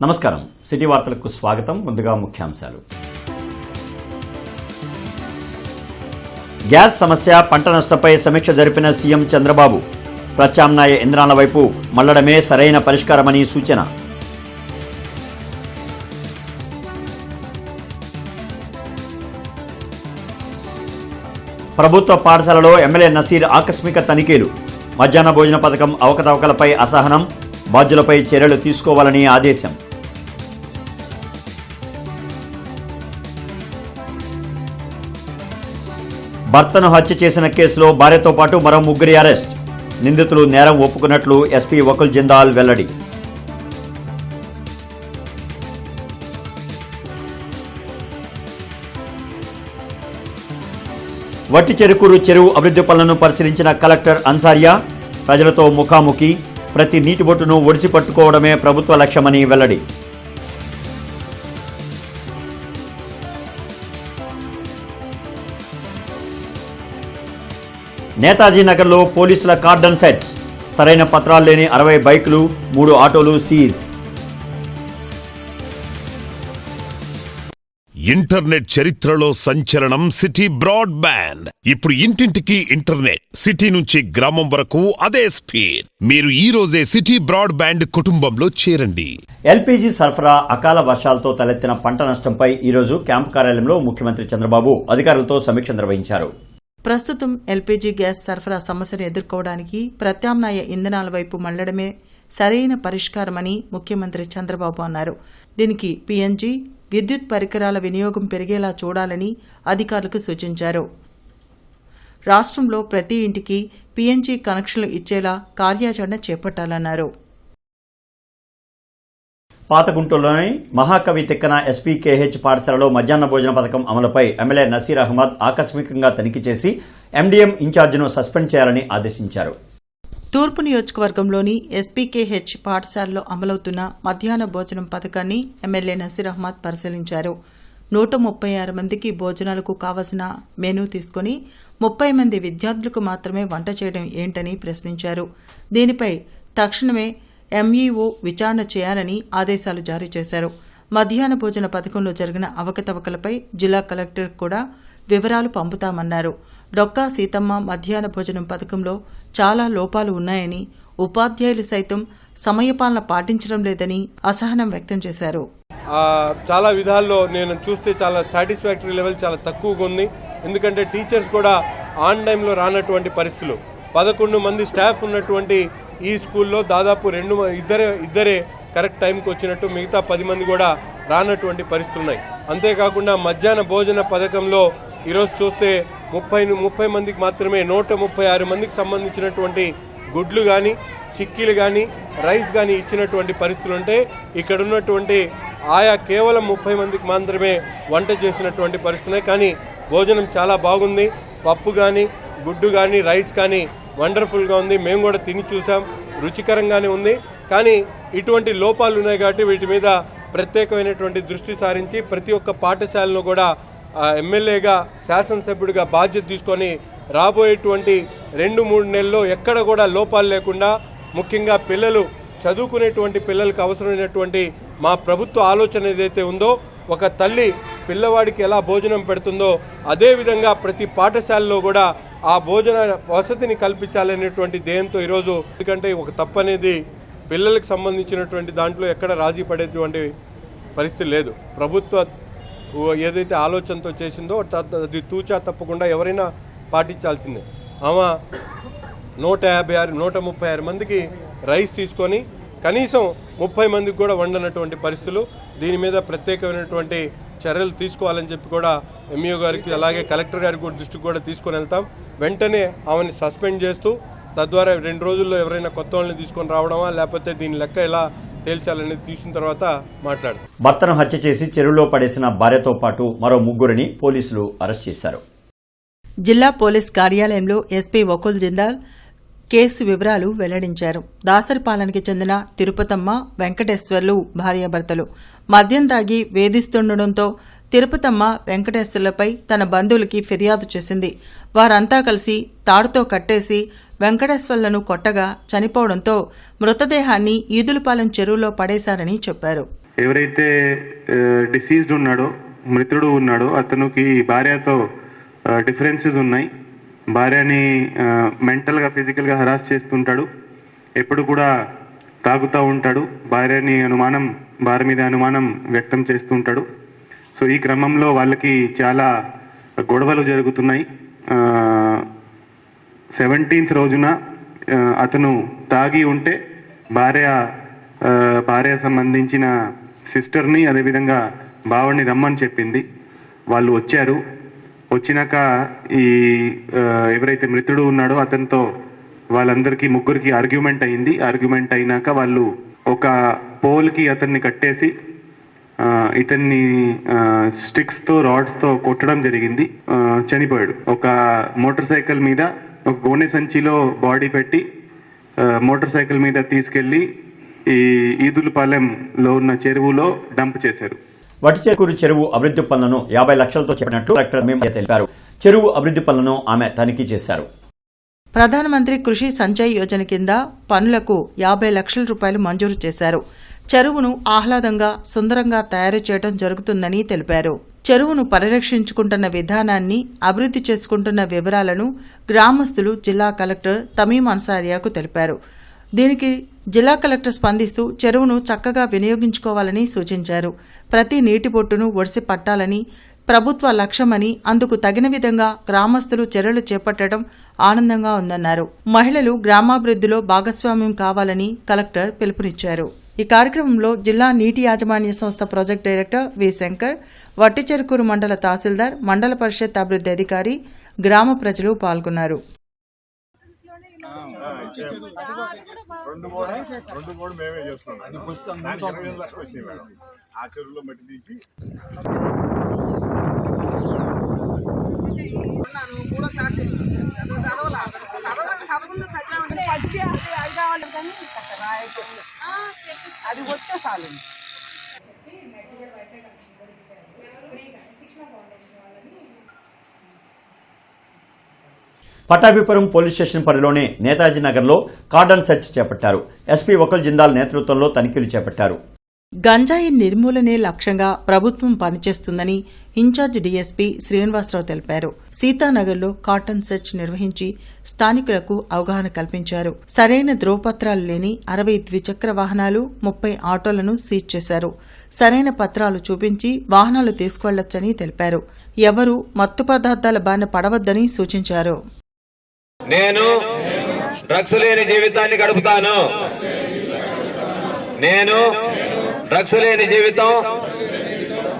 నమస్కారం, సిటీ వార్తలకు స్వాగతం. ముందుగా ముఖ్యాంశాలు. గ్యాస్ సమస్య, పంట నష్టంపై సమీక్ష జరిపిన సీఎం చంద్రబాబు. ప్రత్యామ్నాయ ఇంధనాల వైపు మళ్లడమే సరైన పరిష్కారమని సూచన. ప్రభుత్వ పాఠశాలలో ఎమ్మెల్యే నసీర్ ఆకస్మిక తనిఖీలు. మధ్యాహ్న భోజన పథకం అవకతవకలపై అసహనం, బాధ్యులపై చర్యలు తీసుకోవాలని ఆదేశం. భర్తను హత్య చేసిన కేసులో భార్యతో పాటు మరో ముగ్గురి అరెస్ట్. నిందితులు నేరం ఒప్పుకున్నట్లు ఎస్పీ వకుల్ జిందాల్ వెల్లడి. వట్టి చెరుకూరు చెరువు అభివృద్ధి పనులను పరిశీలించిన కలెక్టర్ అన్సారియా. ప్రజలతో ముఖాముఖి, ప్రతి నీటి బొట్టును ఒడిసి పట్టుకోవడమే ప్రభుత్వ లక్ష్యమని వెల్లడి. నేతాజీ నగర్లో పోలీసుల కార్డన్ సెట్. సరైన పత్రాలు లేని 60 బైకులు, 3 ఆటోలు సీజ్. ఇంటర్నెట్ చరిత్రలో సంచలనం సిటీ బ్రాడ్బ్యాండ్. ఇప్పుడు ఇంటింటికి ఇంటర్నెట్, సిటీ నుంచి గ్రామం వరకు అదే స్పీడ్. మీరు ఈ రోజే సిటీ బ్రాడ్బ్యాండ్ కుటుంబంలో చేరండి. ఎల్పీజీ సరఫరా, అకాల వర్షాలతో తలెత్తిన పంట నష్టంపై ఈరోజు క్యాంపు కార్యాలయంలో ముఖ్యమంత్రి చంద్రబాబు అధికారులతో సమీక్ష నిర్వహించారు. ప్రస్తుతం ఎల్పీజీ గ్యాస్ సరఫరా సమస్యను ఎదుర్కోవడానికి ప్రత్యామ్నాయ ఇంధనాల వైపు మళ్లడమే సరైన పరిష్కారమని ముఖ్యమంత్రి చంద్రబాబు అన్నారు. దీనికి పీఎన్జీ, విద్యుత్ పరికరాల వినియోగం పెరిగేలా చూడాలని అధికారులకు సూచించారు. రాష్ట్రంలో ప్రతి ఇంటికి పీఎన్జీ కనెక్షన్లు ఇచ్చేలా కార్యాచరణ చేపట్టాలన్నారు. పాతగుంటూరులోని మహాకవి తిక్కన ఎస్పీకేహెచ్ పాఠశాలలో మధ్యాహ్న భోజన పథకం అమలుపై ఎమ్మెల్యే నసీర్ అహ్మద్ ఆకస్మికంగా తనిఖీ చేసి ఎండీఎం ఇన్ఛార్జిను సస్పెండ్ చేయాలని ఆదేశించారు. తూర్పు నియోజకవర్గంలోని ఎస్పీకేహెచ్ పాఠశాలలో అమలవుతున్న మధ్యాహ్న భోజనం పథకాన్ని ఎమ్మెల్యే నసీర్ అహ్మద్ పరిశీలించారు. 136 మందికి భోజనాలకు కావలసిన మెనూ తీసుకుని 30 మంది విద్యార్థులకు మాత్రమే వంట చేయడం ఏంటని ప్రశ్నించారు. దీనిపై తక్షణమే ఎంఈఓ విచారణ చేయాలని ఆదేశాలు జారీ చేశారు. మధ్యాహ్న భోజన పథకంలో జరిగిన అవకతవకలపై జిల్లా కలెక్టర్ కూడా వివరాలు పంపుతామన్నారు. డొక్కా సీతమ్మ మధ్యాహ్న భోజనం పథకంలో చాలా లోపాలు ఉన్నాయని, ఉపాధ్యాయులు సైతం సమయపాలన పాటించడం లేదని అసహనం వ్యక్తం చేశారు. చాలా విధాల్లో నేను చూస్తే చాలా సాటిస్ఫాక్టరీ లెవెల్ చాలా తక్కువగా ఉంది. ఎందుకంటే టీచర్స్ కూడా ఆన్ టైంలో రానటువంటి పరిస్థితులు. 11 మంది స్టాఫ్ ఉన్నటువంటి ఈ స్కూల్లో దాదాపు ఇద్దరే కరెక్ట్ టైంకి వచ్చినట్టు, మిగతా 10 మంది కూడా రానటువంటి పరిస్థితులు ఉన్నాయి. అంతేకాకుండా మధ్యాహ్న భోజన పథకంలో ఈరోజు చూస్తే 30 మందికి మాత్రమే 136 మందికి సంబంధించినటువంటి గుడ్లు కానీ, చిక్కీలు కానీ, రైస్ కానీ ఇచ్చినటువంటి పరిస్థితులు ఉంటే, ఇక్కడ ఉన్నటువంటి ఆయా కేవలం 30 మందికి మాత్రమే వంట చేసినటువంటి పరిస్థితులు. కానీ భోజనం చాలా బాగుంది. పప్పు కానీ, గుడ్డు కానీ, రైస్ కానీ వండర్ఫుల్గా ఉంది. మేము కూడా తిని చూసాం, రుచికరంగానే ఉంది. కానీ ఇటువంటి లోపాలు ఉన్నాయి కాబట్టి వీటి మీద ప్రత్యేకమైనటువంటి దృష్టి సారించి ప్రతి ఒక్క పాఠశాలను కూడా ఎమ్మెల్యేగా, శాసనసభ్యుడిగా బాధ్యత తీసుకొని రాబోయేటువంటి 2-3 నెలల్లో ఎక్కడ కూడా లోపాలు లేకుండా, ముఖ్యంగా పిల్లలు చదువుకునేటువంటి పిల్లలకు అవసరమైనటువంటి మా ప్రభుత్వ ఆలోచన ఏదైతే ఉందో, ఒక తల్లి పిల్లవాడికి ఎలా భోజనం పెడుతుందో అదేవిధంగా ప్రతి పాఠశాలలో కూడా ఆ భోజన వసతిని కల్పించాలనేటువంటి ధ్యేయంతో ఈరోజు, ఎందుకంటే ఒక తప్పనేది పిల్లలకు సంబంధించినటువంటి దాంట్లో ఎక్కడ రాజీ పడేటువంటి పరిస్థితి లేదు. ప్రభుత్వ ఏదైతే ఆలోచనతో చేసిందో అది తూచా తప్పకుండా ఎవరైనా పాటించాల్సిందే. ఆమె 136 మందికి రైస్ తీసుకొని కనీసం 30 మందికి కూడా వండనటువంటి పరిస్థితులు. దీని మీద ప్రత్యేకమైనటువంటి చర్యలు తీసుకోవాలని చెప్పి కూడా ఎంఈఓ గారికి, అలాగే కలెక్టర్ గారికి కూడా దృష్టికి కూడా తీసుకొని వెళ్తాం. వెంటనే ఆమెను సస్పెండ్ చేస్తూ, తద్వారా 2 రోజుల్లో ఎవరైనా కొత్త వాళ్ళని తీసుకొని రావడమా, లేకపోతే దీని లెక్క ఎలా తేల్చాలనేది తీసిన తర్వాత మాట్లాడతాం. భర్తను హత్య చేసి చెరువులో పడేసిన భార్యతో పాటు మరో ముగ్గురిని పోలీసులు అరెస్ట్ చేశారు. జిల్లా పోలీస్ కార్యాలయంలో ఎస్పీ వకుల్ జిందాల్ కేసు వివరాలు వెల్లడించారు. దాసరిపాలెంకి చెందిన తిరుపతమ్మ, వెంకటేశ్వర్లు భార్యాభర్తలు మద్యం తాగి వేధిస్తుండటంతో తిరుపతమ్మ వెంకటేశ్వర్లపై తన బంధువులకి ఫిర్యాదు చేసింది. వారంతా కలిసి తాడుతో కట్టేసి వెంకటేశ్వర్లను కొట్టగా చనిపోవడంతో మృతదేహాన్ని ఈదులపాలెం చెరువులో పడేశారని చెప్పారు. ఎవరైతే డిసీజ్డ్ ఉన్నాడో, మృతుడు ఉన్నాడో, అతనికి భార్యతో డిఫరెన్సెస్ ఉన్నాయి. భార్యని మెంటల్గా, ఫిజికల్గా హరాస్ చేస్తుంటాడు. ఎప్పుడు కూడా తాగుతూ ఉంటాడు. భార్య మీద అనుమానం వ్యక్తం చేస్తుంటాడు. సో ఈ క్రమంలో వాళ్ళకి చాలా గొడవలు జరుగుతున్నాయి. 17th రోజున అతను తాగి ఉంటే భార్య సంబంధించిన సిస్టర్ని, అదేవిధంగా బావని రమ్మని చెప్పింది. వాళ్ళు వచ్చారు. వచ్చినాక ఈ ఎవరైతే మృతుడు ఉన్నాడో అతనితో వాళ్ళందరికీ ముగ్గురికి ఆర్గ్యుమెంట్ అయింది. ఆర్గ్యుమెంట్ అయినాక వాళ్ళు ఒక పోల్కి అతన్ని కట్టేసి ఇతన్ని స్టిక్స్తో, రాడ్స్తో కొట్టడం జరిగింది. చనిపోయాడు. ఒక మోటార్ సైకిల్ మీద, ఒక గోనె సంచిలో బాడీ పెట్టి మోటార్ సైకిల్ మీద తీసుకెళ్లి ఈ ఈదులపాలెంలో ఉన్న చెరువులో డంప్ చేశారు. వటిచేకూరు చెరువు అభివృద్ధి పనులను 50 లక్షలతో చెప్పినట్లు కలెక్టర్ మేమయ్య తెలిపారు. చెరువు అభివృద్ధి పనులను ఆమె తనిఖీ చేశారు. ప్రధానమంత్రి కృషి సంచయ్ యోజన కింద పనులకు 50 లక్షల రూపాయలు మంజూరు చేశారు. చెరువును ఆహ్లాదంగా, సుందరంగా తయారు చేయడం జరుగుతుందని తెలిపారు. చెరువును పరిరక్షించుకుంటున్న విధానాన్ని, అభివృద్ధి చేసుకుంటున్న వివరాలను గ్రామస్తులు జిల్లా కలెక్టర్ తమీం అన్సారియాకు తెలిపారు. దీనికి జిల్లా కలెక్టర్ స్పందిస్తూ చెరువును చక్కగా వినియోగించుకోవాలని సూచించారు. ప్రతి నీటి బొట్టును ఒడిసి పట్టాలని ప్రభుత్వ లక్ష్యమని, అందుకు తగిన విధంగా గ్రామస్తులు చర్యలు చేపట్టడం ఆనందంగా ఉందన్నారు. మహిళలు గ్రామాభివృద్ధిలో భాగస్వామ్యం కావాలని కలెక్టర్ పిలుపునిచ్చారు. ఈ కార్యక్రమంలో జిల్లా నీటి యాజమాన్య సంస్థ ప్రాజెక్ట్ డైరెక్టర్ వి శంకర్, వట్టిచెరుకూరు మండల తహసీల్దార్, మండల పరిషత్ అభివృద్ధి అధికారి, గ్రామ ప్రజలు పాల్గొన్నారు. అది వస్తే చాలు. పటాభిపురం పోలీస్ స్టేషన్ పరిధిలోని నేతాజీ నగర్లో కార్డన్ సెర్చ్ చేపట్టారు. ఎస్పీ వకుల్ జిందాల్ నేతృత్వంలో తనిఖీలు చేపట్టారు. గంజాయి నిర్మూలనే లక్ష్యంగా ప్రభుత్వం పనిచేస్తుందని ఇన్ఛార్జ్ డీఎస్పీ శ్రీనివాసరావు తెలిపారు. సీతానగర్లో కాటన్ సెర్చ్ నిర్వహించి స్థానికులకు అవగాహన కల్పించారు. సరైన ధ్రువపత్రాలు లేని 60 ద్విచక్ర వాహనాలు, 30 ఆటోలను సీజ్ చేశారు. సరైన పత్రాలు చూపించి వాహనాలు తీసుకువెళ్లొచ్చని తెలిపారు. ఎవరూ మత్తు పదార్థాల బారిన పడవద్దని సూచించారు. నేను డ్రగ్స్ లేని జీవితాన్ని గడుపుతాను. నేను డ్రగ్స్ లేని జీవితం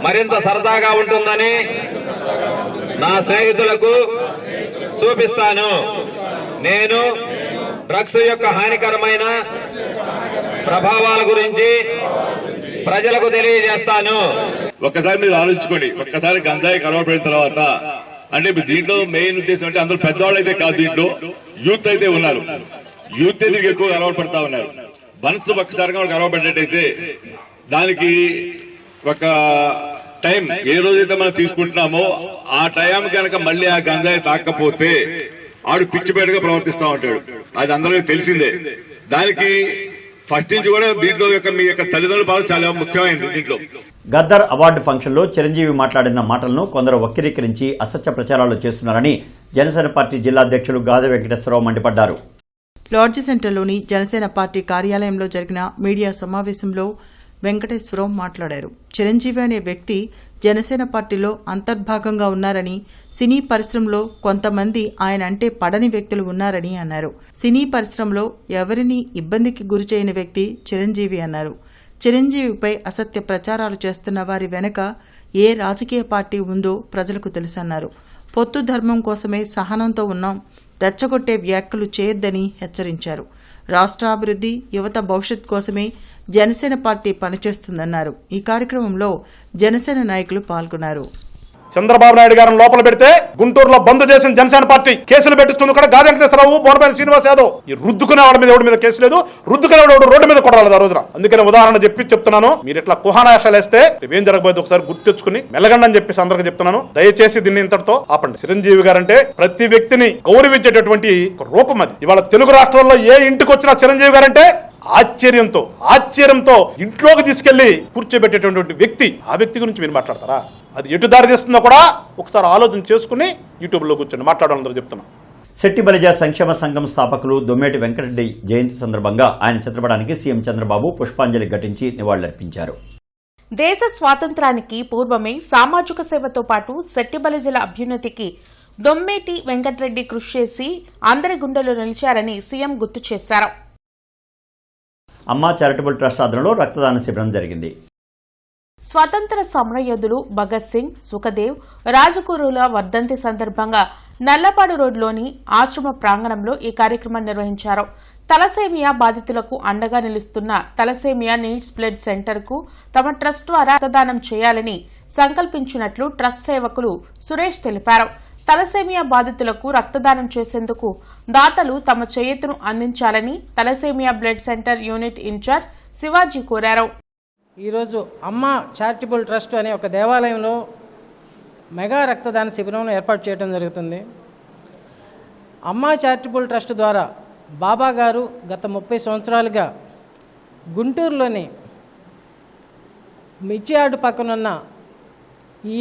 మరింత సరదాగా ఉంటుందని నా స్నేహితులకు చూపిస్తాను. నేను డ్రగ్స్ యొక్క హానికరమైన ప్రభావాల గురించి ప్రజలకు తెలియజేస్తాను. ఒక్కసారి మీరు ఆలోచించుకోండి. ఒక్కసారి గంజాయి కలవబడిన తర్వాత అంటే దీంట్లో మెయిన్ ఉద్దేశం అంటే అందరూ పెద్దవాళ్ళు అయితే కాదు, దీంట్లో యూత్ అయితే ఉన్నారు. యూత్ అయితే ఎక్కువ అలవాటు పడతా ఉన్నారు. వన్స్ ఒక్కసారిగా వాళ్ళకి అలవాటు పడ్డట్టయితే దానికి ఒక టైం, ఏ రోజైతే మనం తీసుకుంటున్నామో ఆ టైం కనుక మళ్ళీ ఆ గంజాయి తాకపోతే ఆడు పిచ్చిపేటగా ప్రవర్తిస్తూ ఉంటాడు. అది అందరికీ తెలిసిందే. దానికి ఫస్ట్ నుంచి కూడా దీంట్లో మీ యొక్క తల్లిదండ్రుల పాత్ర చాలా ముఖ్యమైనది. దీంట్లో గద్దర్ అవార్డు ఫంక్షన్లో చిరంజీవి మాట్లాడిన మాటలను కొందరు వక్రీకరించి అసత్య ప్రచారాలు చేస్తున్నారని జనసేన పార్టీ జిల్లా అధ్యక్షులు గాదె వెంకటేశ్వరరావు మండిపడ్డారు. లాడ్జి సెంటర్లోని జనసేన పార్టీ కార్యాలయంలో జరిగిన మీడియా సమావేశంలో వెంకటేశ్వరరావు మాట్లాడారు. చిరంజీవి అనే వ్యక్తి జనసేన పార్టీలో అంతర్భాగంగా ఉన్నారని, సినీ పరిశ్రమలో కొంతమంది ఆయన అంటే పడని వ్యక్తులు ఉన్నారని అన్నారు. సినీ పరిశ్రమలో ఎవరిని ఇబ్బందికి గురిచేయని వ్యక్తి చిరంజీవి అన్నారు. చిరంజీవిపై అసత్య ప్రచారాలు చేస్తున్న వారి వెనక ఏ రాజకీయ పార్టీ ఉందో ప్రజలకు తెలుసన్నారు. పొత్తు ధర్మం కోసమే సహనంతో ఉన్నాం, రెచ్చగొట్టే వ్యాఖ్యలు చేయొద్దని హెచ్చరించారు. రాష్ట్రాభివృద్ధి, యువత భవిష్యత్ కోసమే జనసేన పార్టీ పనిచేస్తుందన్నారు. ఈ కార్యక్రమంలో జనసేన నాయకులు పాల్గొన్నారు. చంద్రబాబు నాయుడు గారిని లోపల పెడితే గుంటూరులో బంద్ చేసిన జనసేన పార్టీ కేసులు పెట్టిస్తుంది కూడా గాదె వెంకటేశ్వరరావు, బోనపల్లి శ్రీనివాస్ యాదవ్. ఈ రుద్దుకునే వాడి మీద ఎవడి మీద కేసు లేదు, రుద్దుకునేవాడు రోడ్డు మీద కొట్టాలి ఆ రోజున. అందుకని ఉదాహరణ చెప్తున్నాను. మీరు ఇట్లా కుహానాశాలు వేస్తే ఏం జరగబోయేది ఒకసారి గుర్తు తెచ్చుకుని మెల్లగండి అని చెప్పేసి అందరికి చెప్తున్నాను. దయచేసి దీన్ని ఇంతటితో ఆపండి. చిరంజీవి గారంటే ప్రతి వ్యక్తిని గౌరవించేటటువంటి రూపం అది. ఇవాళ తెలుగు రాష్ట్రాల్లో ఏ ఇంటికి వచ్చినా చిరంజీవి గారంటే ఆశ్చర్యంతో ఇంట్లోకి తీసుకెళ్లి కూర్చోబెట్టేటటువంటి వ్యక్తి, ఆ వ్యక్తి గురించి మీరు మాట్లాడతారా? అది ఎటు దారి తీస్తుందో కూడా ఒకసారి ఆలోచన చేసుకుని యూట్యూబ్లో కూర్చొని మాట్లాడాలని చెప్తున్నా. శెట్టి బలిజ సంక్షేమ సంఘం స్థాపకులు దొమ్మేటి వెంకటరెడ్డి జయంతి సందర్భంగా ఆయన చిత్రపటానికి సీఎం చంద్రబాబు పుష్పాంజలి ఘటించి నివాళులర్పించారు. దేశ స్వాతంత్రానికి పూర్వమే సామాజిక సేవతో పాటు శెట్టి బలిజల అభ్యున్నతికి దొమ్మేటి వెంకటరెడ్డి కృషి చేసి అందరి గుండెలో నిలిచారని సీఎం గుర్తు చేశారు. అమ్మ చారిటబుల్ ట్రస్ట్ ఆధ్వర్యంలో రక్తదాన శిబిరం జరిగింది. స్వతంత్ర సమరయోధులు భగత్ సింగ్, సుఖదేవ్, రాజగురుల వర్ధంతి సందర్భంగా నల్లపాడు రోడ్లోని ఆశ్రమ ప్రాంగణంలో ఈ కార్యక్రమం నిర్వహించారు. తలసేమియా బాధితులకు అండగా నిలుస్తున్న తలసేమియా నీడ్స్ బ్లడ్ సెంటర్కు తమ ట్రస్ట్ ద్వారా రక్తదానం చేయాలని సంకల్పించినట్లు ట్రస్ట్ సేవకులు సురేష్ తెలిపారు. తలసేమియా బాధితులకు రక్తదానం చేసేందుకు దాతలు తమ చేయూతను అందించాలని thalassaemia blood centre unit incharge Shivaji కోరారు. ఈరోజు అమ్మ చారిటబుల్ ట్రస్ట్ అనే ఒక దేవాలయంలో మెగా రక్తదాన శిబిరం ఏర్పాటు చేయడం జరుగుతుంది. అమ్మ చారిటబుల్ ట్రస్ట్ ద్వారా బాబా గారు గత 30 సంవత్సరాలుగా గుంటూరులోని మిర్చియార్డు పక్కనున్న ఈ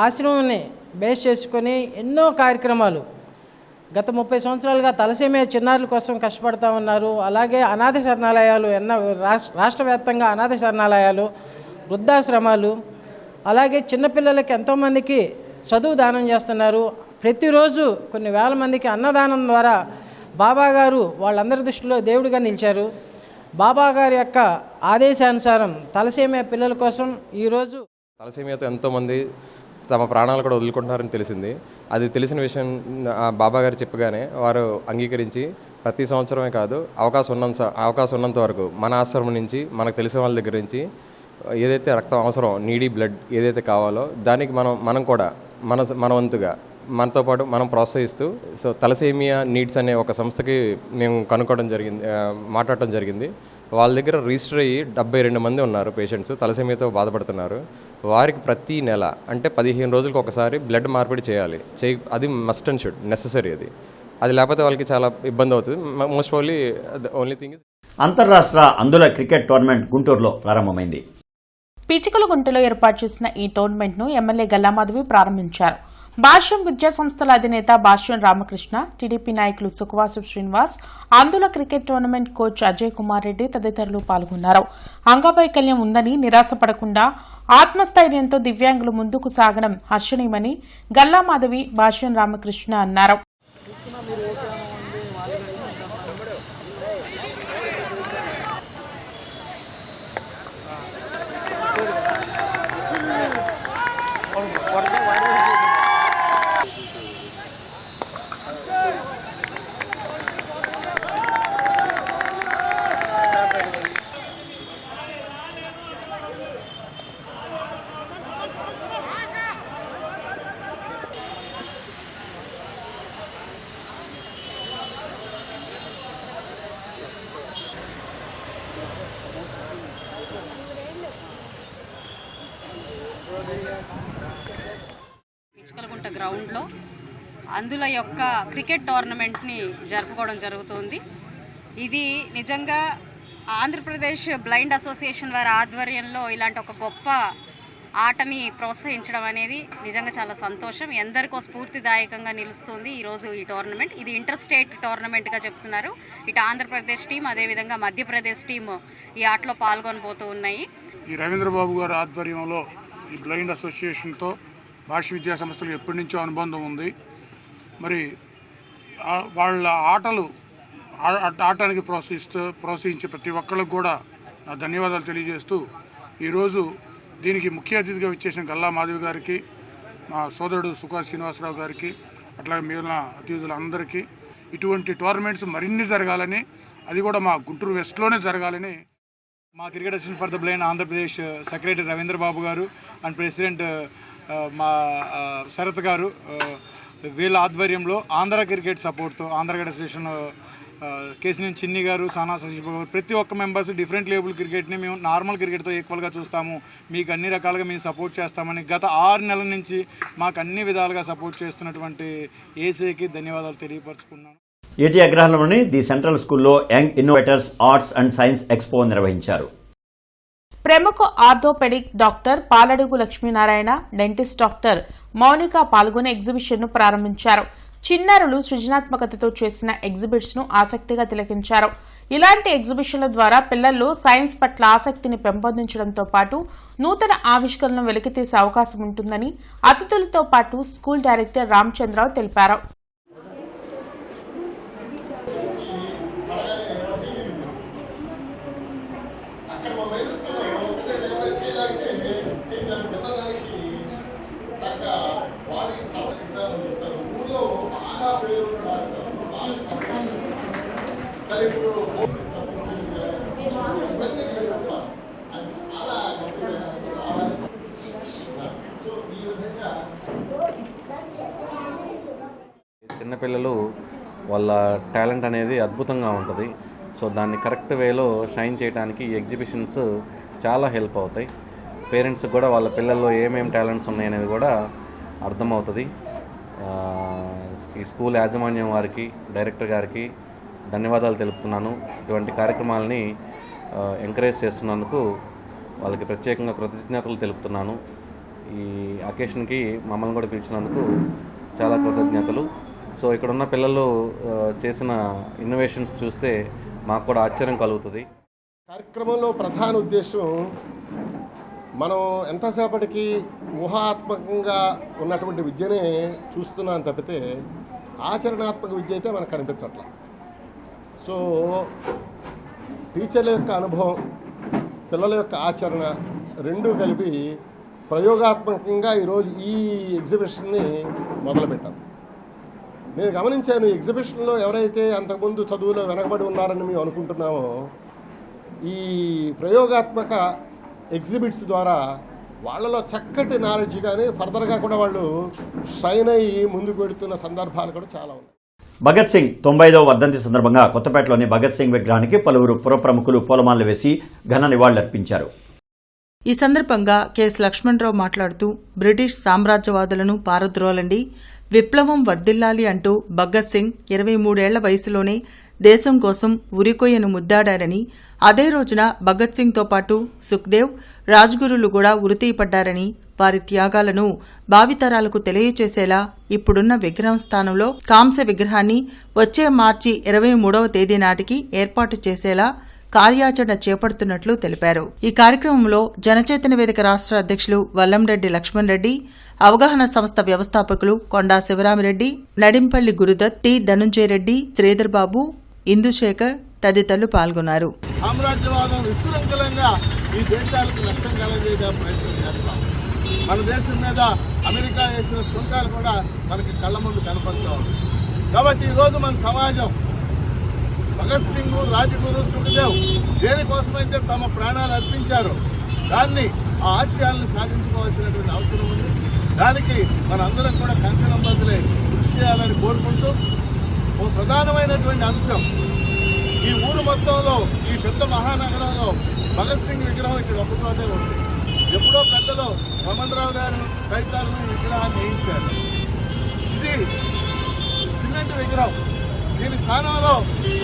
ఆశ్రమాన్ని బేస్ చేసుకొని ఎన్నో కార్యక్రమాలు గత 30 సంవత్సరాలుగా తలసేమియా చిన్నారుల కోసం కష్టపడుతూ ఉన్నారు. అలాగే అనాథ శరణాలయాలు రాష్ట్ర వ్యాప్తంగా అనాథ శరణాలయాలు, వృద్ధాశ్రమాలు, అలాగే చిన్నపిల్లలకి ఎంతోమందికి చదువు దానం చేస్తున్నారు. ప్రతిరోజు కొన్ని వేల మందికి అన్నదానం ద్వారా బాబా గారు వాళ్ళందరి దృష్టిలో దేవుడిగా నిలిచారు. బాబా గారి యొక్క ఆదేశానుసారం తలసేమియా పిల్లల కోసం ఈరోజు తలసేమియాతో ఎంతోమంది తమ ప్రాణాలు కూడా వదులుకుంటున్నారని తెలిసింది. అది తెలిసిన విషయం బాబా గారు చెప్పగానే వారు అంగీకరించి ప్రతి సంవత్సరమే కాదు అవకాశం ఉన్నంత వరకు మన ఆశ్రమం నుంచి మనకు తెలిసిన వాళ్ళ దగ్గర నుంచి ఏదైతే రక్తం అవసరం, నీడీ బ్లడ్ ఏదైతే కావాలో దానికి మనం కూడా మన వంతుగా మనతో పాటు మనం ప్రోత్సహిస్తూ తలసేమియా నీడ్స్ అనే ఒక సంస్థకి మేము మాట్లాడటం జరిగింది. వాళ్ళ దగ్గర రిజిస్టర్ అయ్యి 72 మంది ఉన్నారు పేషెంట్స్, తలసేమియాతో బాధపడుతున్నారు. వారికి ప్రతి నెల అంటే 15 రోజులకు ఒకసారి బ్లడ్ మార్పిడి చేయాలి. అది మస్ట్ అండ్ షుడ్ నెససరీ. అది లేకపోతే వాళ్ళకి చాలా ఇబ్బంది అవుతుంది. మోస్ట్ ఓన్లీ థింగ్ ఇస్ అంతర్రాష్ట్ర అందుల క్రికెట్ టోర్నమెంట్ గుంటూరులో ప్రారంభమైంది. పిచికలగుంటలో ఏర్పాటు చేసిన ఈ టోర్నమెంట్ను ఎమ్మెల్యే గల్లామాధవి ప్రారంభించారు. భాష్యం విద్యా సంస్థల అధినేత భాష్యం రామకృష్ణ, టీడీపీ నాయకులు సుఖవాసు శ్రీనివాస్, అందుల cricket tournament coach Ajay Kumar Reddy తదితరులు పాల్గొన్నారు. అంగవైకల్యం ఉందని నిరాశపడకుండా ఆత్మస్థైర్యంతో దివ్యాంగులు ముందుకు సాగడం హర్షణీయమని గల్లామాధవి, భాష్యం రామకృష్ణ అన్నారు. పిచ్చుకలగుంట గ్రౌండ్లో అందుల యొక్క క్రికెట్ టోర్నమెంట్ని జరుపుకోవడం జరుగుతుంది. ఇది నిజంగా ఆంధ్రప్రదేశ్ బ్లైండ్ అసోసియేషన్ వారి ఆధ్వర్యంలో ఇలాంటి ఒక గొప్ప ఆటని ప్రోత్సహించడం అనేది నిజంగా చాలా సంతోషం. ఎందరికో స్ఫూర్తిదాయకంగా నిలుస్తుంది ఈరోజు ఈ టోర్నమెంట్. ఇది ఇంటర్ స్టేట్ టోర్నమెంట్గా చెప్తున్నారు. ఇటు ఆంధ్రప్రదేశ్ టీం, అదేవిధంగా మధ్యప్రదేశ్ టీం ఈ ఆటలో పాల్గొనబోతూ ఉన్నాయి. ఈ రవీంద్రబాబు గారి ఆధ్వర్యంలో ఈ బ్లైండ్ అసోసియేషన్తో భాష విద్యా సంస్థలకు ఎప్పటి నుంచో అనుబంధం ఉంది. మరి వాళ్ళ ఆటానికి ప్రోత్సహించే ప్రతి ఒక్కరికి కూడా నా ధన్యవాదాలు తెలియజేస్తూ ఈరోజు దీనికి ముఖ్య అతిథిగా వచ్చేసిన గల్లా మాధవి గారికి, మా సోదరుడు సుఖా శ్రీనివాసరావు గారికి, అట్లాగే మిగిలిన అతిథులందరికీ ఇటువంటి టోర్నమెంట్స్ మరిన్ని జరగాలని, అది కూడా మా గుంటూరు వెస్ట్లోనే జరగాలని మా cricket association for the blind Andhra Pradesh secretary Ravindra Babu గారు అండ్ ప్రెసిడెంట్ మా శరత్ గారు వీళ్ళ ఆధ్వర్యంలో ఆంధ్ర క్రికెట్ సపోర్ట్తో ఆంధ్ర క్రికెట్ అసోసియేషన్ కేసినేని చిన్ని గారు, సానా సతీష్ గారు, ప్రతి ఒక్క మెంబర్స్ డిఫరెంట్ లెవెల్ క్రికెట్ని మేము నార్మల్ క్రికెట్తో ఈక్వల్గా చూస్తాము, మీకు అన్ని రకాలుగా మేము సపోర్ట్ చేస్తామని గత 6 నెలల నుంచి మాకు అన్ని విధాలుగా సపోర్ట్ చేస్తున్నటువంటి ఏసీకి ధన్యవాదాలు తెలియపరుచుకున్నాను. ఏటీ అగ్రహారంలోని ది సెంట్రల్ స్కూల్లో young innovators arts and science expo నిర్వహించారు. ప్రముఖ orthopaedic doctor Paladugu Lakshminarayana, dentist doctor Mounika పాల్గొనే ఎగ్జిబిషన్ ను ప్రారంభించారు. చిన్నారులు సృజనాత్మకతతో చేసిన ఎగ్జిబిట్స్ ను ఆసక్తిగా తిలకించారు. ఇలాంటి ఎగ్జిబిషన్ల ద్వారా పిల్లల్లో సైన్స్ పట్ల ఆసక్తిని పెంపొందించడంతో పాటు నూతన ఆవిష్కరణలను వెలికితీసే అవకాశం ఉంటుందని అతిథులతో పాటు స్కూల్ డైరెక్టర్ రామచంద్రరావు తెలిపారు. చిన్నపిల్లలు వాళ్ళ టాలెంట్ అనేది అద్భుతంగా ఉంటుంది. సో దాన్ని కరెక్ట్ వేలో షైన్ చేయడానికి ఈ ఎగ్జిబిషన్స్ చాలా హెల్ప్ అవుతాయి. పేరెంట్స్కి కూడా వాళ్ళ పిల్లల్లో ఏమేమి టాలెంట్స్ ఉన్నాయనేది కూడా అర్థమవుతుంది. ఈ స్కూల్ యాజమాన్యం వారికి, డైరెక్టర్ గారికి ధన్యవాదాలు తెలుపుతున్నాను. ఇటువంటి కార్యక్రమాలని ఎంకరేజ్ చేస్తున్నందుకు వాళ్ళకి ప్రత్యేకంగా కృతజ్ఞతలు తెలుపుతున్నాను. ఈ అకేషన్కి మమ్మల్ని కూడా పిలిచినందుకు చాలా కృతజ్ఞతలు. సో ఇక్కడ ఉన్న పిల్లలు చేసిన ఇన్నోవేషన్స్ చూస్తే మాకు కూడా ఆశ్చర్యం కలుగుతుంది. కార్యక్రమంలో ప్రధాన ఉద్దేశం మనం ఎంతసేపటికి ఊహాత్మకంగా ఉన్నటువంటి విద్యనే చూస్తున్నాం తప్పితే ఆచరణాత్మక విద్య అయితే మనకు కనిపించట్ల. సో టీచర్ల యొక్క అనుభవం, పిల్లల యొక్క ఆచరణ రెండూ కలిపి ప్రయోగాత్మకంగా ఈరోజు ఈ ఎగ్జిబిషన్ని మొదలుపెట్టాం. నేను గమనించాను, ఎగ్జిబిషన్లో ఎవరైతే అంతకుముందు చదువులో వెనకబడి ఉన్నారని మేము అనుకుంటున్నామో, ఈ ప్రయోగాత్మక ఎగ్జిబిట్స్ ద్వారా వాళ్ళలో చక్కటి నాలెడ్జ్ కానీ ఫర్దర్గా కూడా వాళ్ళు షైన్ అయ్యి ముందుకు వెళుతున్న సందర్భాలు కూడా చాలా ఉన్నాయి. భగత్ సింగ్ 95వ వర్ధంతి సందర్భంగా కొత్తపేటలోని భగత్ సింగ్ విగ్రహానికి పలువురు పుర ప్రముఖులు పూలమాలలు వేసి ఘన నివాళులర్పించారు. ఈ సందర్భంగా కెఎస్ లక్ష్మణరావు మాట్లాడుతూ బ్రిటిష్ సామ్రాజ్యవాదులను పారద్రోలండి, విప్లవం వర్ధిల్లాలి అంటూ భగత్ సింగ్ 23 ఏళ్ల వయసులోనే దేశం కోసం ఉరికొయ్యను ముద్దాడారని, అదే రోజున భగత్ సింగ్తో పాటు సుఖ్దేవ్, రాజ్గురులు కూడా ఉరితీయపడ్డారని, వారి త్యాగాలను భావితరాలకు తెలియచేసేలా ఇప్పుడున్న విగ్రహం స్థానంలో కాంస్య విగ్రహాన్ని వచ్చే మార్చి 23వ తేదీ నాటికి ఏర్పాటు చేసేలా కార్యాచరణ చేపడుతున్నట్లు తెలిపారు. ఈ కార్యక్రమంలో జనచైతన్య వేదిక రాష్ట్ర అధ్యక్షులు వల్లంరెడ్డి లక్ష్మణ్ రెడ్డి, అవగాహన సంస్థ వ్యవస్థాపకులు కొండా శివరామిరెడ్డి, నడింపల్లి గురుదత్, టి ధనుంజయ రెడ్డి, శ్రీధర్ బాబు, ఇందుశేఖర్ తదితరులు పాల్గొన్నారు. సామ్రాజ్యవాదం విశృంఖలంగా ఈ దేశాలకు నష్టం కలగజేసే ప్రయత్నం చేస్తాం. మన దేశం మీద అమెరికా వేసిన సుంకాలు కూడా మనకి కళ్ళ ముందు కనపడుతూ ఉంది. కాబట్టి ఈరోజు మన సమాజం భగత్ సింగ్, రాజ్గురు, సుఖదేవ్ దేనికోసమైతే తమ ప్రాణాలు అర్పించారో దాన్ని, ఆ ఆశయాలను సాధించుకోవాల్సినటువంటి అవసరం ఉంది. దానికి మనందరం కూడా కంకణం బదులే కృషి చేయాలని కోరుకుంటూ, ఒక ప్రధానమైనటువంటి అంశం, ఈ ఊరు మొత్తంలో, ఈ పెద్ద మహానగరంలో భగత్ సింగ్ విగ్రహం ఇక్కడ ఒకచోటే ఉంది. ఎప్పుడో పెద్దలు రమణరావు గారు తదితరులు ఈ విగ్రహాన్ని వేయించారు. ఇది సిమెంట్ విగ్రహం. దీని స్థానంలో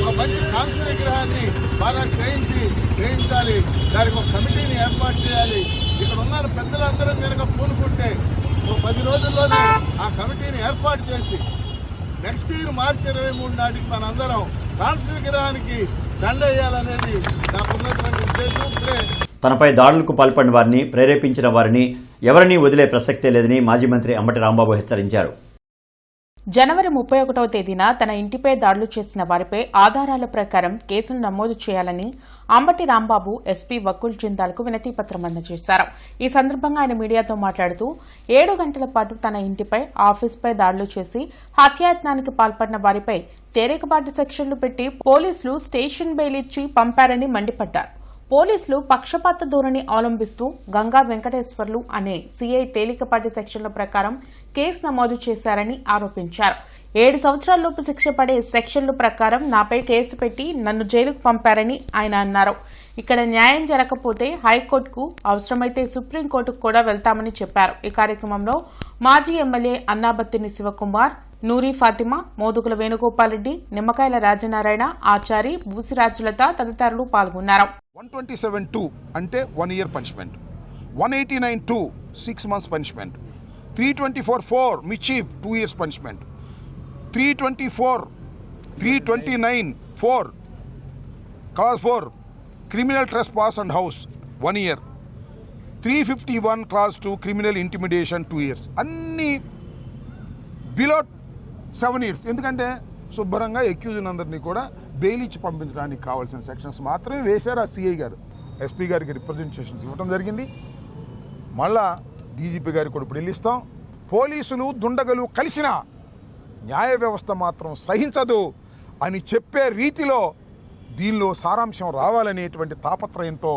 ఒక మంచి కాంస్య విగ్రహాన్ని బాగా చేయించాలి. దానికి ఒక కమిటీని ఏర్పాటు చేయాలి. ఇక్కడ ఉన్న పెద్దలందరం కనుక పూనుకుంటే 10 రోజుల్లోనే ఆ కమిటీని ఏర్పాటు చేసి నెక్స్ట్ ఇయర్ మార్చి 23 నాటికి మనందరం కాంస్య విగ్రహానికి దండ వేయాలనేది నాకున్నటువంటి ఉద్దేశం. తనపై దాడులకు పాల్పడిన వారిని, ప్రేరేపించిన వారిని ఎవరినీ వదిలే ప్రసక్తే లేదని మాజీ మంత్రి అంబటి రాంబాబు హెచ్చరించారు. జనవరి 31వ తేదీన తన ఇంటిపై దాడులు చేసిన వారిపై ఆధారాల ప్రకారం కేసులు నమోదు చేయాలని అంబటి రాంబాబు ఎస్పీ వకుల్ జిందాల్కు వినతిపత్రం అందజేశారు. ఈ సందర్భంగా ఆయన మీడియాతో మాట్లాడుతూ 7 గంటల పాటు తన ఇంటిపై, ఆఫీస్పై దాడులు చేసి హత్యాయత్నానికి పాల్పడిన వారిపై తేలికపాటి సెక్షన్లు పెట్టి పోలీసులు స్టేషన్ బెయిల్ ఇచ్చి పంపారని మండిపడ్డారు. పోలీసులు పక్షపాత ధోరణి అవలంబిస్తూ గంగా వెంకటేశ్వర్లు అనే సీఐ తేలికపాటి సెక్షన్ల ప్రకారం కేసు నమోదు చేశారని ఆరోపించారు. 7 సంవత్సరాలలోపు శిక్ష పడే సెక్షన్ల ప్రకారం నాపై కేసు పెట్టి నన్ను జైలుకు పంపారని ఆయన అన్నారు. ఇక్కడ న్యాయం జరగకపోతే హైకోర్టుకు, అవసరమైతే సుప్రీంకోర్టుకు కూడా వెళ్తామని చెప్పారు. ఈ కార్యక్రమంలో మాజీ ఎమ్మెల్యే అన్నాబత్తిని శివకుమార్, నూరి ఫాతిమా, మోదుగుల వేణుగోపాల్ రెడ్డి, నిమ్మకాయల రాజనారాయణ, ఆచారి, బూసిరాజులత తదితరులు పాల్గొన్నారు. 127(2) అంటే 1 year punishment, 189(2) 6 months punishment, 324(4) మిచీఫ్ 2 years punishment, 329(4) clause 4 criminal trespass and house 1 year, 351 clause 2 criminal intimidation 2 years. అన్ని బిలో 7 years. ఎందుకంటే శుభ్రంగా ఎక్యూజ్డ్ అందరినీ కూడా బెయిల్ ఇచ్చి పంపించడానికి కావాల్సిన సెక్షన్స్ మాత్రమే వేశారు ఆ సిఐ గారు. ఎస్పీ గారికి రిప్రజెంటేషన్స్ ఇవ్వడం జరిగింది. మళ్ళా డీజీపీ గారికి కూడా ఇప్పుడు వెళ్ళిస్తాం. పోలీసులు దుండగలు కలిసిన న్యాయ వ్యవస్థ మాత్రం సహించదు అని చెప్పే రీతిలో దీనిలో సారాంశం రావాలనేటువంటి తాపత్రయంతో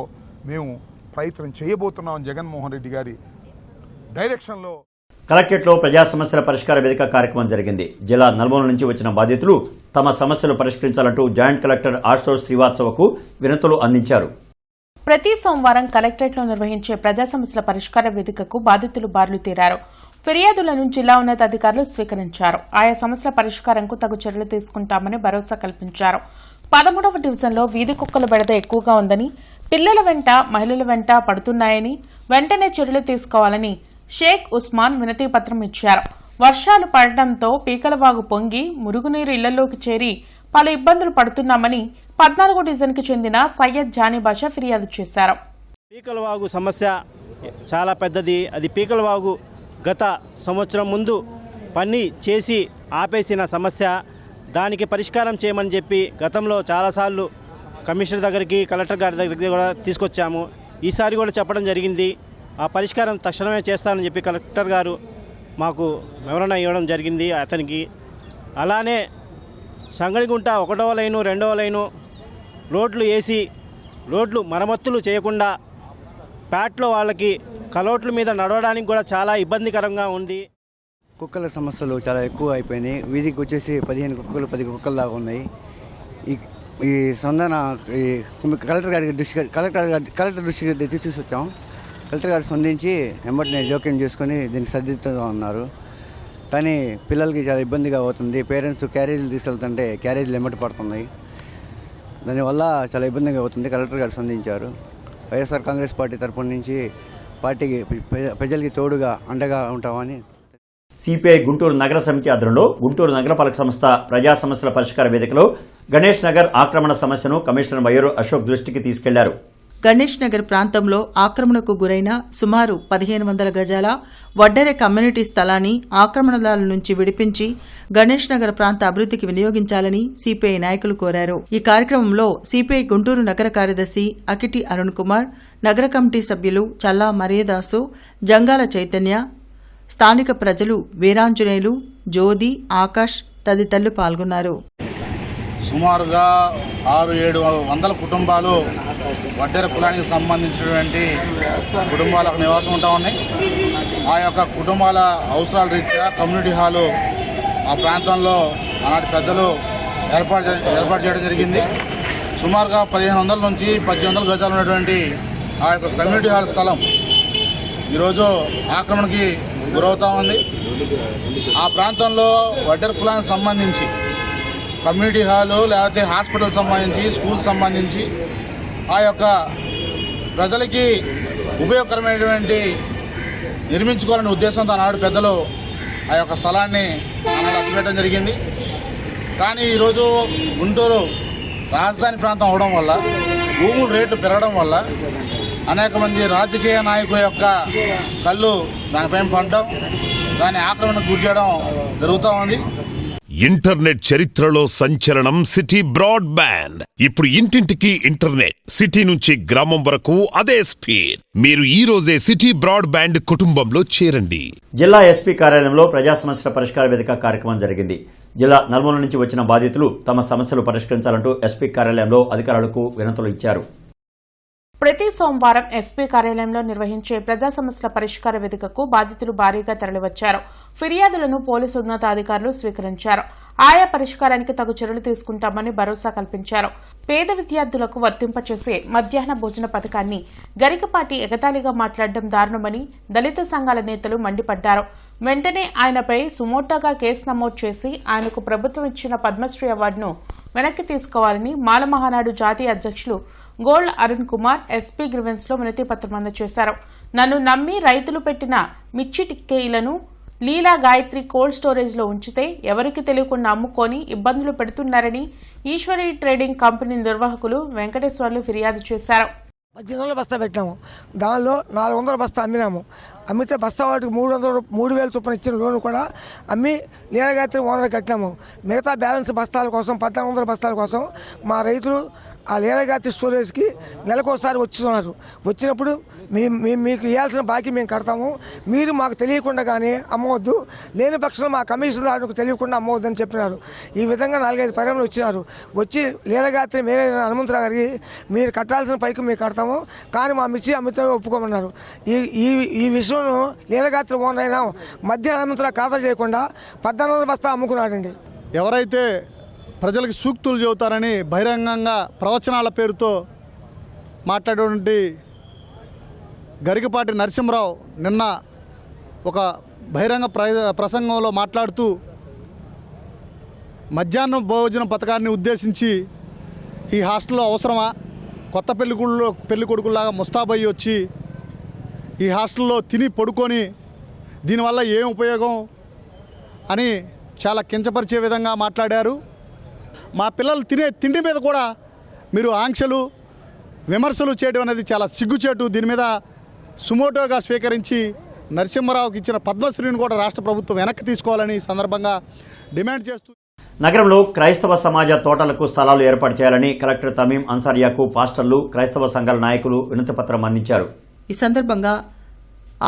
మేము ప్రయత్నం చేయబోతున్నాం. జగన్మోహన్ రెడ్డి గారి డైరెక్షన్లో కలెక్టరేట్లో ప్రజా సమస్యల పరిష్కార వేదిక కార్యక్రమం జరిగింది. జిల్లా నలుమూల నుంచి వచ్చిన బాధితులు తమ సమస్యలు పరిష్కరించాలంటూ జాయింట్ కలెక్టర్ ఆశుతోష్ శ్రీవాత్సవకు వినతులు అందించారు. ప్రతి సోమవారం కలెక్టరేట్లో నిర్వహించే ప్రజా సమస్యల పరిష్కార వేదికకు బాధితులు బారులు తీరారు. ఫిర్యాదులను జిల్లా ఉన్నతాధికారులు స్వీకరించారు. ఆయా సమస్యల పరిష్కారంకు తగు చర్యలు తీసుకుంటామని భరోసా కల్పించారు. 13వ డివిజన్లో వీధి కుక్కల బెడద ఎక్కువగా ఉందని, పిల్లల వెంట మహిళల వెంట పడుతున్నాయని, వెంటనే చర్యలు తీసుకోవాలని షేక్ ఉస్మాన్ వినతి పత్రం ఇచ్చారు. వర్షాలు పడడంతో పీకలవాగు పొంగి మురుగునీరు ఇళ్లలోకి చేరి పలు ఇబ్బందులు పడుతున్నామని 14వ డివిజన్కి చెందిన సయ్యద్ జానీ బాషా ఫిర్యాదు చేశారు. పీకలవాగు సమస్య చాలా పెద్దది. అది పీకలవాగు గత సంవత్సరం ముందు పని చేసి ఆపేసిన సమస్య. దానికి పరిష్కారం చేయమని చెప్పి గతంలో చాలాసార్లు కమిషనర్ దగ్గరికి, కలెక్టర్ గారి దగ్గరికి కూడా తీసుకొచ్చాము. ఈసారి కూడా చెప్పడం జరిగింది. ఆ పరిష్కారం తక్షణమే చేస్తానని చెప్పి కలెక్టర్ గారు మాకు వివరణ ఇవ్వడం జరిగింది అతనికి. అలానే సంగడిగుంట 1వ లైను 2వ లైను రోడ్లు వేసి రోడ్లు మరమ్మతులు చేయకుండా ప్యాట్లో వాళ్ళకి కలోట్ల మీద నడవడానికి కూడా చాలా ఇబ్బందికరంగా ఉంది. కుక్కల సమస్యలు చాలా ఎక్కువ అయిపోయినాయి. వీధికి వచ్చేసి 15 కుక్కలు 10 కుక్కలు దాకా ఉన్నాయి. ఈ సందన కలెక్టర్ దృష్టికి తీసుకొచ్చాం. కలెక్టర్ గారు స్పందించి వెంబటనే జోక్యం చేసుకొని దీనికి సర్దిద్దుగా ఉన్నారు. కానీ పిల్లలకి చాలా ఇబ్బందిగా అవుతుంది. పేరెంట్స్ క్యారేజీలు తీసుకెళ్తుంటే క్యారేజీలు వెంబడి పడుతున్నాయి. దానివల్ల చాలా ఇబ్బందిగా అవుతుంది. కలెక్టర్ గారు స్పందించారు. వైఎస్ఆర్ కాంగ్రెస్ పార్టీ తరఫున నుంచి పార్టీకి ప్రజలకి తోడుగా అండగా ఉంటామని. సిపిఐ గుంటూరు నగర సమితి ఆధ్వర్యంలో గుంటూరు నగరపాలక సంస్థ ప్రజా సమస్యల పరిష్కార వేదికలో గణేష్ నగర్ ఆక్రమణ సమస్యను కమిషనర్ మయూర్ అశోక్ దృష్టికి తీసుకెళ్లారు. గణేష్ నగర్ ప్రాంతంలో ఆక్రమణకు గురైన సుమారు 1500 గజాల వడ్డెర కమ్యూనిటీ స్థలాన్ని ఆక్రమణదారుల నుంచి విడిపించి గణేష్ నగర్ ప్రాంత అభివృద్ధికి వినియోగించాలని సిపిఐ నాయకులు కోరారు. ఈ కార్యక్రమంలో సిపిఐ గుంటూరు నగర కార్యదర్శి అకిటి అరుణ్ కుమార్, నగర కమిటీ సభ్యులు చల్లా మరియదాసు, జంగాల చైతన్య, స్థానిక ప్రజలు వీరాంజనేయులు, జ్యోతి, ఆకాష్ తదితరులు పాల్గొన్నారు. సుమారుగా 600-700 కుటుంబాలు వడ్డెర కులానికి సంబంధించినటువంటి కుటుంబాలకు నివాసం ఉంటా ఉన్నాయి. ఆ యొక్క కుటుంబాల అవసరాల రీత్యా కమ్యూనిటీ హాలు ఆ ప్రాంతంలో ఆనాటి పెద్దలు ఏర్పాటు చేయడం జరిగింది. సుమారుగా 1500 నుంచి 1800 గజాలు ఉన్నటువంటి ఆ యొక్క కమ్యూనిటీ హాల్ స్థలం ఈరోజు ఆక్రమణకి గురవుతూ ఉంది. ఆ ప్రాంతంలో వడ్డెర కులానికి సంబంధించి కమ్యూనిటీ హాలు లేకపోతే హాస్పిటల్ సంబంధించి, స్కూల్ సంబంధించి ఆ యొక్క ప్రజలకి ఉపయోగకరమైనటువంటి నిర్మించుకోవాలనే ఉద్దేశంతో ఆనాడు పెద్దలు ఆ యొక్క స్థలాన్ని ఆనాడు అప్పచెప్పడం జరిగింది. కానీ ఈరోజు గుంటూరు రాజధాని ప్రాంతం అవడం వల్ల, భూముల రేట్లు పెరగడం వల్ల అనేక మంది రాజకీయ నాయకుల యొక్క కళ్ళు దానిపైన పడడం, దాన్ని ఆక్రమణకు గురి చేయడం జరుగుతూ ఉంది. ఇంటర్నెట్ చరిత్రలో సంచలనం సిటీ బ్రాడ్బ్యాండ్. ఇప్పుడు ఇంటింటికి ఇంటర్నెట్, సిటీ నుంచి గ్రామం వరకు అదే స్పీడ్. మీరు ఈ రోజే సిటీ బ్రాడ్బ్యాండ్ కుటుంబంలో చేరండి. జిల్లా ఎస్పీ కార్యాలయంలో ప్రజా సమస్యల పరిష్కార వేదిక కార్యక్రమం జరిగింది. జిల్లా నలుమూల నుంచి వచ్చిన బాధితులు తమ సమస్యలు పరిష్కరించాలంటూ ఎస్పీ కార్యాలయంలో అధికారులకు వినతులు ఇచ్చారు. ప్రతి సోమవారం ఎస్పీ కార్యాలయంలో నిర్వహించే ప్రజా సమస్యల పరిష్కార వేదికకు బాధితులు భారీగా తరలివచ్చారు. ఫిర్యాదులను పోలీసు ఉన్నతాధికారులు స్వీకరించారు. ఆయా పరిష్కారానికి తగు చర్యలు తీసుకుంటామని భరోసా కల్పించారు. పేద విద్యార్థులకు వర్తింపచేసే మధ్యాహ్న భోజన పథకాన్ని గరికపాటి ఎగతాళిగా మాట్లాడడం దారుణమని దళిత సంఘాల నేతలు మండిపడ్డారు. వెంటనే ఆయనపై సుమోటోగా కేసు నమోదు చేసి ఆయనకు ప్రభుత్వం ఇచ్చిన పద్మశ్రీ అవార్డును వెనక్కి తీసుకోవాలని మాల మహానాడు జాతీయ అధ్యక్షులు gold Arun Kumar SP grievance లో వినతి పత్రం అందజేశారు. నన్ను నమ్మి రైతులు పెట్టిన మిర్చి టిక్కేలను లీలా గాయత్రి కోల్డ్ స్టోరేజ్ లో ఉంచితే ఎవరికి తెలియకుండా అమ్ముకొని ఇబ్బందులు పెడుతున్నారని ఈశ్వరి ట్రేడింగ్ కంపెనీ నిర్వాహకులు వెంకటేశ్వర్లు ఫిర్యాదు చేశారు. 18 బస్తా పెట్టినాము, దానిలో 400 బస్తా అమ్మినాము. అమ్మితే బస్తా వాటికి 3,000 చొప్పున ఇచ్చిన లోను కూడా అమ్మి లీలగాయత్రి ఓనర్ కట్టినాము. మిగతా బ్యాలెన్స్ బస్తాల కోసం 1,400 బస్తాల కోసం మా రైతులు ఆ లీలగాయత్రి స్టోరేజ్కి నెలకోసారి వచ్చిస్తున్నారు. వచ్చినప్పుడు మీకు ఇవ్వాల్సిన బాకీ మేము కడతాము, మీరు మాకు తెలియకుండా కానీ అమ్మవద్దు, లేని పక్షంలో మా కమిషనర్కు తెలియకుండా అమ్మవద్దు అని చెప్పినారు. ఈ విధంగా 4-5 పరిణామాలు వచ్చినారు. వచ్చి లీలగాయత్రి మేరే హనుమంతరావు గారికి మీరు కట్టాల్సిన పైకి మేము కడతాము, కానీ మా మిర్చి అమ్మితే ఒప్పుకోమన్నారు. ఈ విషయం లీలగాయత్రి ఓనర్ అయినా మధ్యాహ్నం హనుమంతరావు ఖాతా చేయకుండా 1,400 బస్తా అమ్ముకున్నాడండి. ఎవరైతే ప్రజలకు సూక్తులు చెబుతారని బహిరంగంగా ప్రవచనాల పేరుతో మాట్లాడేటువంటి గరికపాటి నరసింహరావు నిన్న ఒక బహిరంగ ప్రసంగంలో మాట్లాడుతూ మధ్యాహ్నం భోజన పథకాన్ని ఉద్దేశించి ఈ హాస్టల్లో అవసరమా, కొత్త పెళ్లి కొడుకుల్లాగా ముస్తాబయ్యి వచ్చి ఈ హాస్టల్లో తిని పడుకొని దీనివల్ల ఏం ఉపయోగం అని చాలా కించపరిచే విధంగా మాట్లాడారు. మా పిల్లలు తినే తిండి మీద కూడా మీరు ఆంక్షలు విమర్శలు చేయడం అనేది చాలా సిగ్గుచేటు. దీని మీద సుమోటోగా స్వీకరించి నరసింహరావుకి ఇచ్చిన పద్మశ్రీని కూడా రాష్ట్ర ప్రభుత్వం వెనక్కి తీసుకోవాలని సందర్భంగా డిమాండ్ చేస్తూ నగరంలో క్రైస్తవ సమాజ తోటలకు స్థలాలు ఏర్పాటు చేయాలని కలెక్టర్ తమీం అన్సారియాకు పాస్టర్లు, క్రైస్తవ సంఘాల నాయకులు వినతిపత్రం అందించారు. ఈ సందర్భంగా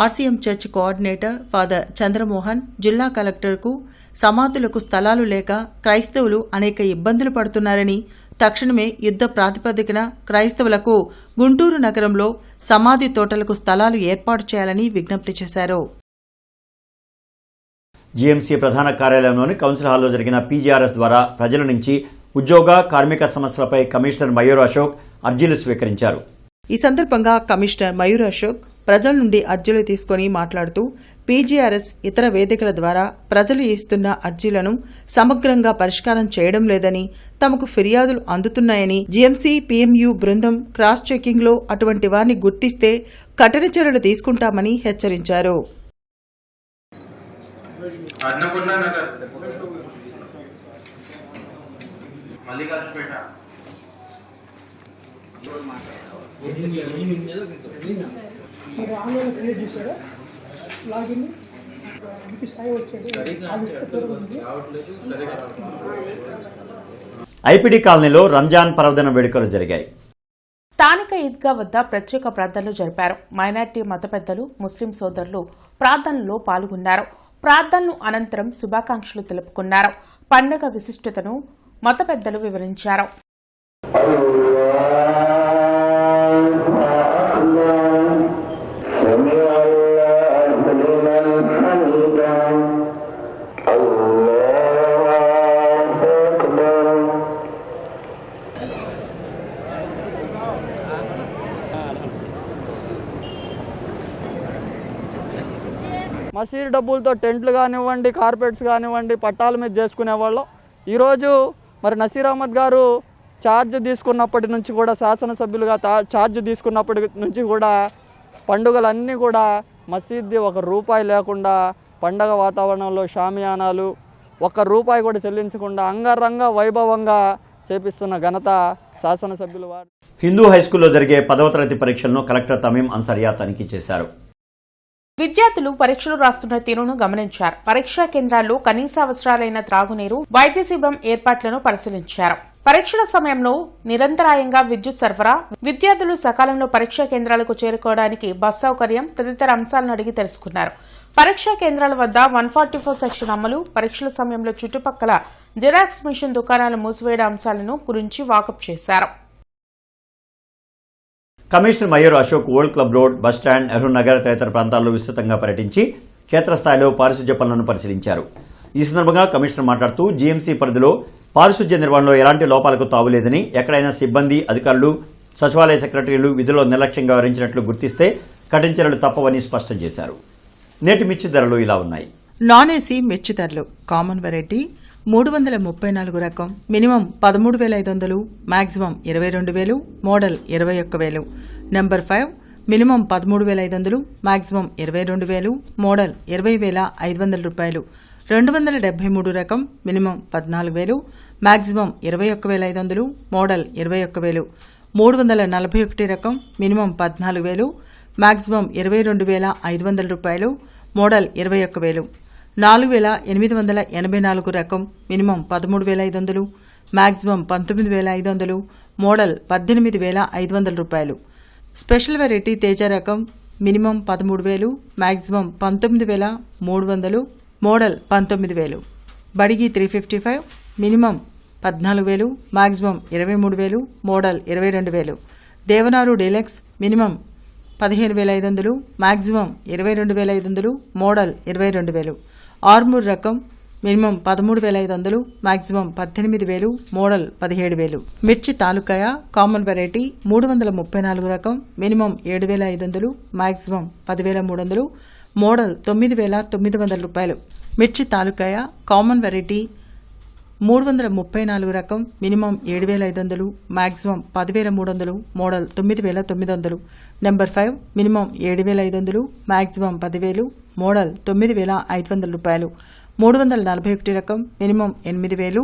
RCM church coordinator father Chandramohan జిల్లా కలెక్టర్కు సమాధులకు స్థలాలు లేక క్రైస్తవులు అనేక ఇబ్బందులు పడుతున్నారని, తక్షణమే యుద్ధ ప్రాతిపదికన క్రైస్తవులకు గుంటూరు నగరంలో సమాధి తోటలకు స్థలాలు ఏర్పాటు చేయాలని విజ్ఞప్తి చేశారు. జీఎంసీ ప్రధాన కార్యాలయంలోని కౌన్సిల్ హాల్లో జరిగిన పీజీఆర్ఎస్ ద్వారా ప్రజల నుంచి ఉద్యోగ, కార్మిక సమస్యలపై కమిషనర్ మయూర్ అశోక్ అర్జీలు స్వీకరించారు. ఈ సందర్భంగా కమిషనర్ మయూర్ అశోక్ ప్రజల నుండి అర్జీలు తీసుకుని మాట్లాడుతూ పీజీఆర్ఎస్ ఇతర వేదికల ద్వారా ప్రజలు ఇస్తున్న అర్జీలను సమగ్రంగా పరిష్కారం చేయడం లేదని, తమకు ఫిర్యాదులు అందుతున్నాయని, జీఎంసీ పీఎంయూ బృందం క్రాస్ చెకింగ్లో అటువంటి వారిని గుర్తిస్తే కఠిన చర్యలు తీసుకుంటామని హెచ్చరించారు. ఐపీడీ కాలనీలో రంజాన్ పర్వదిన వేడుకలు జరిగాయి. స్థానిక ఈద్గా వద్ద ప్రత్యేక ప్రార్థనలు జరిపారు. మైనార్టీ మత పెద్దలు, ముస్లిం సోదరులు ప్రార్థనలో పాల్గొన్నారు. ప్రార్థనలు అనంతరం శుభాకాంక్షలు తెలుపుకున్నారు. పండుగ విశిష్టతను మత పెద్దలు వివరించారు. మసీదు డబ్బులతో టెంట్లు కానివ్వండి, కార్పెట్స్ కానివ్వండి, పట్టాల మీద చేసుకునేవాళ్ళం. ఈరోజు మరి నసీర్ అహ్మద్ గారు ఛార్జ్ తీసుకున్నప్పటి నుంచి కూడా, శాసనసభ్యులుగా ఛార్జ్ తీసుకున్నప్పటి నుంచి కూడా పండుగలన్నీ కూడా మసీద్ది ₹1 లేకుండా పండగ వాతావరణంలో షామియానాలు ₹1 కూడా చెల్లించకుండా అంగరంగ వైభవంగా చేపిస్తున్న ఘనత శాసనసభ్యులు వారు. హిందూ హైస్కూల్లో జరిగే 10వ తరగతి పరీక్షలను కలెక్టర్ తమీం అన్సారియా తనిఖీ చేశారు. విద్యార్థులు పరీక్షలు రాస్తున్న తీరును గమనించారు. పరీక్షా కేంద్రాల్లో కనీస అవసరాలైన త్రాగునీరు, వైద్య శిబిరం ఏర్పాట్లను పరిశీలించారు. పరీక్షల సమయంలో నిరంతరాయంగా విద్యుత్ సరఫరా, విద్యార్థులు సకాలంలో పరీక్షా కేంద్రాలకు చేరుకోవడానికి బస్ సౌకర్యం తదితర అంశాలను అడిగి తెలుసుకున్నారు. పరీక్షా కేంద్రాల వద్ద 144 సెక్షన్ అమలు, పరీక్షల సమయంలో చుట్టుపక్కల జిరాక్స్ మిషన్ దుకాణాలు మూసివేయడం అంశాలను గురించి వాకప్ చేశారు. Commissioner Mayur Ashok old club road bus stand Nehru Nagar తదితర ప్రాంతాల్లో విస్తృతంగా పర్యటించి క్షేత్రస్థాయిలో పారిశుధ్య పనులను పరిశీలించారు. ఈ సందర్భంగా కమిషనర్ మాట్లాడుతూ జీఎంసీ పరిధిలో పారిశుధ్య నిర్వహణలో ఎలాంటి లోపాలకు తావులేదని, ఎక్కడైనా సిబ్బంది, అధికారులు, సచివాలయ సెక్రటరీలు విధుల్లో నిర్లక్ష్యంగా వ్యవహరించినట్లు గుర్తిస్తే కఠిన చర్యలు తప్పవని స్పష్టం చేశారు. నేటి మిర్చి ధరలు ఇలా ఉన్నాయి. నాన్ ఏసీ మిర్చి ధరలు కామన్ వెరైటీ 334 రకం minimum 13,500, maximum 22,000, model 21,000. Number 5 minimum 13,500, maximum 22,000, model 20,500 రూపాయలు. 273 రకం మినిమం 14,000, మాక్సిమం 21,500, మోడల్ 21,000. 341 రకం మినిమం 14,000, మాక్సిమం 22,500 రూపాయలు, మోడల్ 21,000. 4,884 రకం మినిమం 13,500, మాక్సిమం 19,500, మోడల్ 18,500 రూపాయలు. స్పెషల్ వెరైటీ తేజ రకం మినిమం 13,000, మాక్సిమం 19,300, మోడల్ 19,000. బడిగి 355 మినిమం 14,000, మాక్సిమం 23,000, మోడల్ 22,000. దేవనారు deluxe minimum 15,500, maximum 22,500, model 22,000. Armoor రకం మినిమం 13,500, మాక్సిమం 18,000, మోడల్ 17,000. మిర్చి తాలూకాయ కామన్ వెరైటీ 334 రకం మినిమం 7,500, మాక్సిమం 10,300, మోడల్ 9,900 రూపాయలు. మిర్చి తాలూకాయ కామన్ వెరైటీ 334 రకం minimum 7,500, maximum 10,300, model 9,900. Number 5 minimum 7,500, maximum 10,000, model 9,500 రూపాయలు. 341 రకం మినిమం 8,000,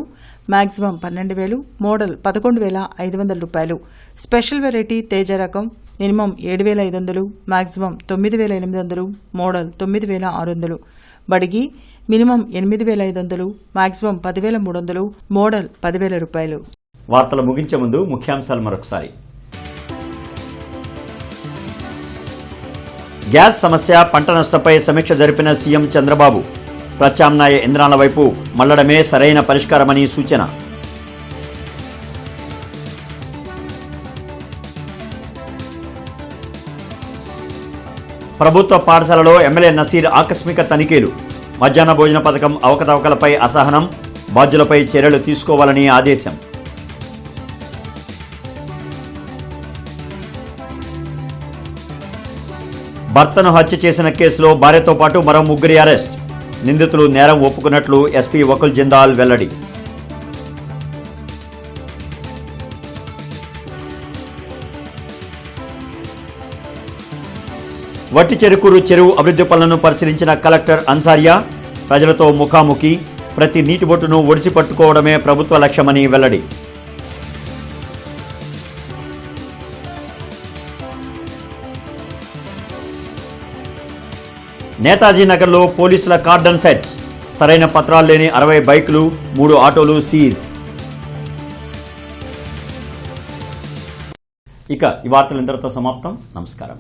మాక్సిమం 12,000, మోడల్ 11,500 రూపాయలు. స్పెషల్ వెరైటీ తేజ రకం మినిమం 7,500, మాక్సిమం 9,800, మోడల్ 9,600. బడిగి మినిమం 8,500, మాక్సిమం 10,300, మోడల్ 10,000 రూపాయలు. వార్తలు ముగించే ముందు ముఖ్యాంశాలు మరొకసారి. గ్యాస్ సమస్య, పంట నష్టంపై సమీక్ష జరిపిన సీఎం చంద్రబాబు. ప్రత్యామ్నాయ ఇంధనాల వైపు మళ్లడమే సరైన పరిష్కారమని సూచన. ప్రభుత్వ పాఠశాలలో ఎమ్మెల్యే నసీర్ ఆకస్మిక తనిఖీలు. మధ్యాహ్న భోజన పథకం అవకతవకలపై అసహనం, బాధ్యులపై చర్యలు తీసుకోవాలని ఆదేశం. భర్తను హత్య చేసిన కేసులో భార్యతో పాటు మరో 3 అరెస్ట్. నిందితులు నేరం ఒప్పుకున్నట్లు ఎస్పీ వకుల్ జిందాల్ వెల్లడి. వట్టి చెరుకూరు చెరువు అభివృద్ధి పనులను పరిశీలించిన కలెక్టర్ అన్సారియా. ప్రజలతో ముఖాముఖి, ప్రతి నీటి బొట్టును ఒడిసి పట్టుకోవడమే ప్రభుత్వ లక్ష్యమని వెల్లడి. నేతాజీ నగర్లో పోలీసుల కార్డన్ సెట్. సరైన పత్రాలు లేని 60 బైకులు, 3 ఆటోలు సీజ్. ఇక ఈ వార్తలు ఇంతటితో సమాప్తం. నమస్కారం.